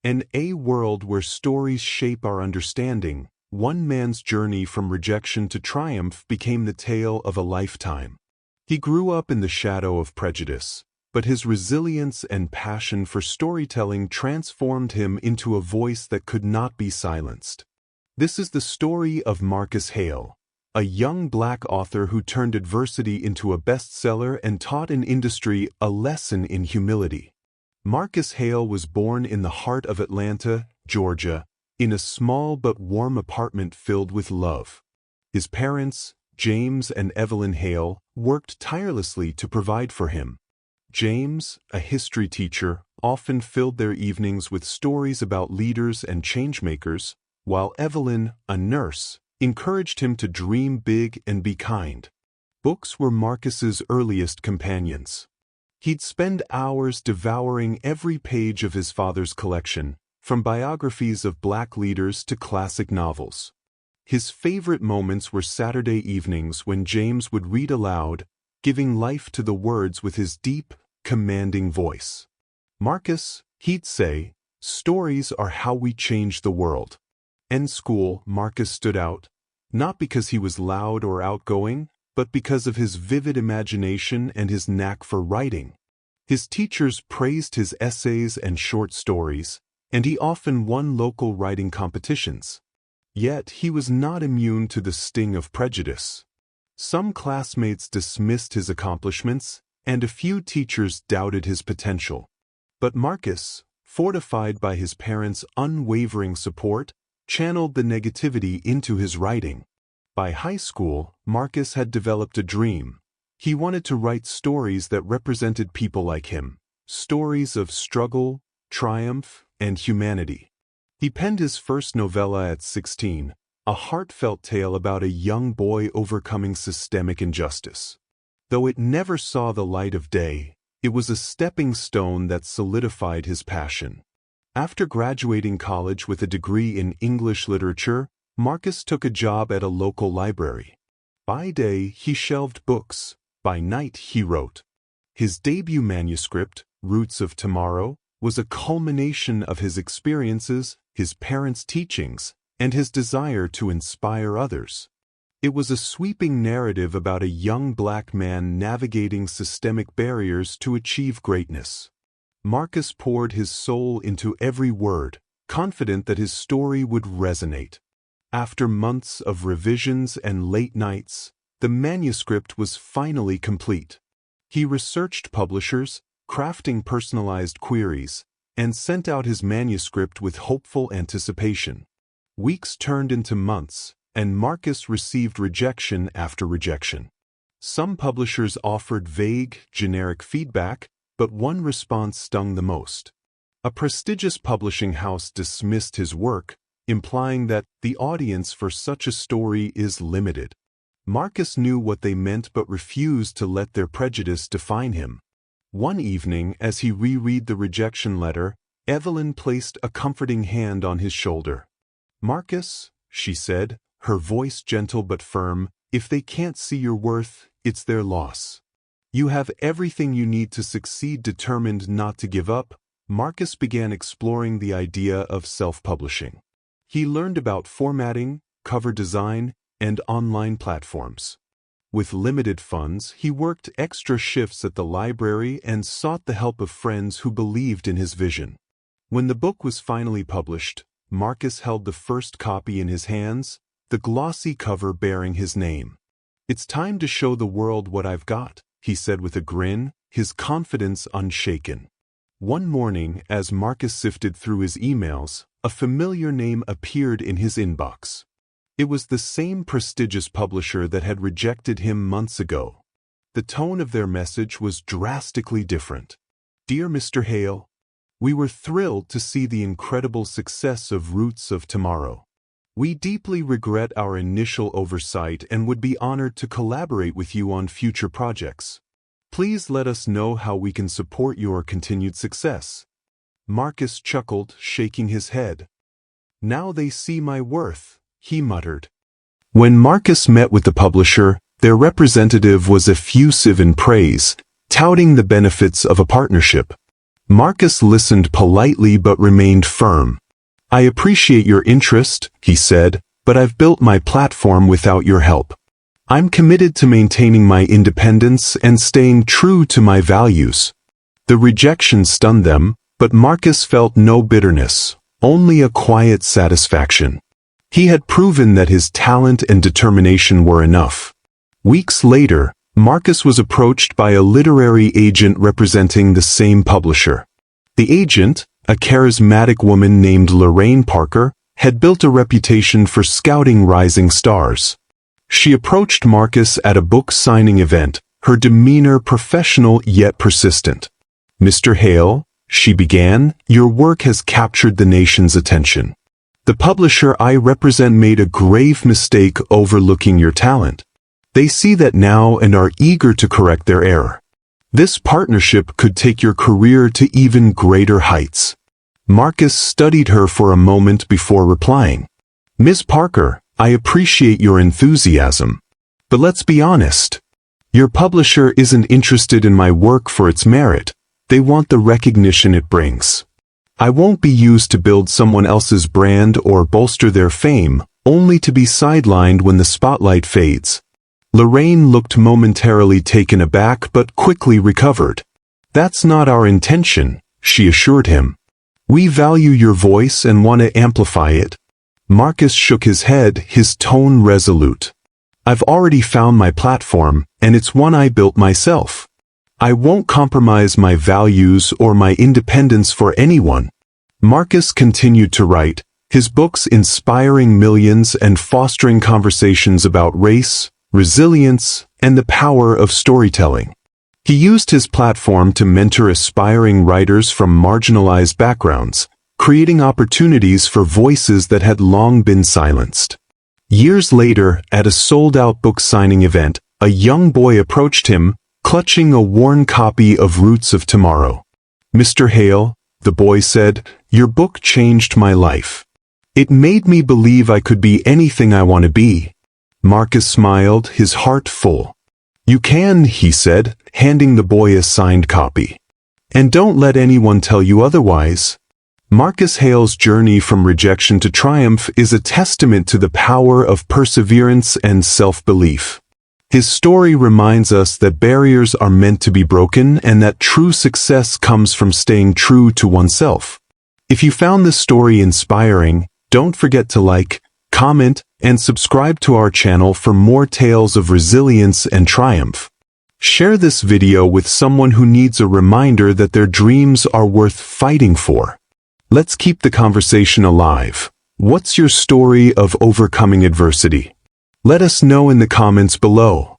In a world where stories shape our understanding, one man's journey from rejection to triumph became the tale of a lifetime. He grew up in the shadow of prejudice, but his resilience and passion for storytelling transformed him into a voice that could not be silenced. This is the story of Marcus Hale, a young black author who turned adversity into a bestseller and taught an industry a lesson in humility. Marcus Hale was born in the heart of Atlanta, Georgia, in a small but warm apartment filled with love. His parents, James and Evelyn Hale, worked tirelessly to provide for him. James, a history teacher, often filled their evenings with stories about leaders and changemakers, while Evelyn, a nurse, encouraged him to dream big and be kind. Books were Marcus's earliest companions. He'd spend hours devouring every page of his father's collection, from biographies of black leaders to classic novels. His favorite moments were Saturday evenings when James would read aloud, giving life to the words with his deep, commanding voice. Marcus, he'd say, stories are how we change the world. In school, Marcus stood out, not because he was loud or outgoing, but because of his vivid imagination and his knack for writing. His teachers praised his essays and short stories, and he often won local writing competitions. Yet he was not immune to the sting of prejudice. Some classmates dismissed his accomplishments, and a few teachers doubted his potential. But Marcus, fortified by his parents' unwavering support, channeled the negativity into his writing. By high school, Marcus had developed a dream. He wanted to write stories that represented people like him, stories of struggle, triumph, and humanity. He penned his first novella at 16, a heartfelt tale about a young boy overcoming systemic injustice. Though it never saw the light of day, it was a stepping stone that solidified his passion. After graduating college with a degree in English literature, Marcus took a job at a local library. By day, he shelved books. By night, he wrote. His debut manuscript, Roots of Tomorrow, was a culmination of his experiences, his parents' teachings, and his desire to inspire others. It was a sweeping narrative about a young black man navigating systemic barriers to achieve greatness. Marcus poured his soul into every word, confident that his story would resonate. After months of revisions and late nights, the manuscript was finally complete. He researched publishers, crafting personalized queries, and sent out his manuscript with hopeful anticipation. Weeks turned into months, and Marcus received rejection after rejection. Some publishers offered vague, generic feedback, but one response stung the most. A prestigious publishing house dismissed his work, implying that the audience for such a story is limited. Marcus knew what they meant but refused to let their prejudice define him. One evening, as he reread the rejection letter, Evelyn placed a comforting hand on his shoulder. "Marcus," she said, her voice gentle but firm, "if they can't see your worth, it's their loss. You have everything you need to succeed." Determined not to give up, Marcus began exploring the idea of self-publishing. He learned about formatting, cover design, and online platforms. With limited funds, he worked extra shifts at the library and sought the help of friends who believed in his vision. When the book was finally published, Marcus held the first copy in his hands, the glossy cover bearing his name. "It's time to show the world what I've got," he said with a grin, his confidence unshaken. One morning, as Marcus sifted through his emails, a familiar name appeared in his inbox. It was the same prestigious publisher that had rejected him months ago. The tone of their message was drastically different. "Dear Mr. Hale, we were thrilled to see the incredible success of Roots of Tomorrow. We deeply regret our initial oversight and would be honored to collaborate with you on future projects. Please let us know how we can support your continued success." Marcus chuckled, shaking his head. "Now they see my worth," he muttered. When Marcus met with the publisher, their representative was effusive in praise, touting the benefits of a partnership. Marcus listened politely but remained firm. "I appreciate your interest," he said, "but I've built my platform without your help. I'm committed to maintaining my independence and staying true to my values." The rejection stunned them, but Marcus felt no bitterness, only a quiet satisfaction. He had proven that his talent and determination were enough. Weeks later, Marcus was approached by a literary agent representing the same publisher. The agent, a charismatic woman named Lorraine Parker, had built a reputation for scouting rising stars. She approached Marcus at a book signing event, her demeanor professional yet persistent. "Mr. Hale," she began, "your work has captured the nation's attention. The publisher I represent made a grave mistake overlooking your talent. They see that now and are eager to correct their error. This partnership could take your career to even greater heights." Marcus studied her for a moment before replying. "Ms. Parker, I appreciate your enthusiasm. But let's be honest. Your publisher isn't interested in my work for its merit. They want the recognition it brings. I won't be used to build someone else's brand or bolster their fame, only to be sidelined when the spotlight fades." Lorraine looked momentarily taken aback but quickly recovered. "That's not our intention," she assured him. "We value your voice and want to amplify it." Marcus shook his head, his tone resolute. "I've already found my platform, and it's one I built myself. I won't compromise my values or my independence for anyone." Marcus continued to write, his books inspiring millions and fostering conversations about race, resilience, and the power of storytelling. He used his platform to mentor aspiring writers from marginalized backgrounds, creating opportunities for voices that had long been silenced. Years later, at a sold-out book signing event, a young boy approached him, clutching a worn copy of Roots of Tomorrow. "Mr. Hale," the boy said, "your book changed my life. It made me believe I could be anything I want to be." Marcus smiled, his heart full. "You can," he said, handing the boy a signed copy. "And don't let anyone tell you otherwise." Marcus Hale's journey from rejection to triumph is a testament to the power of perseverance and self-belief. His story reminds us that barriers are meant to be broken and that true success comes from staying true to oneself. If you found this story inspiring, don't forget to like, comment, and subscribe to our channel for more tales of resilience and triumph. Share this video with someone who needs a reminder that their dreams are worth fighting for. Let's keep the conversation alive. What's your story of overcoming adversity? Let us know in the comments below.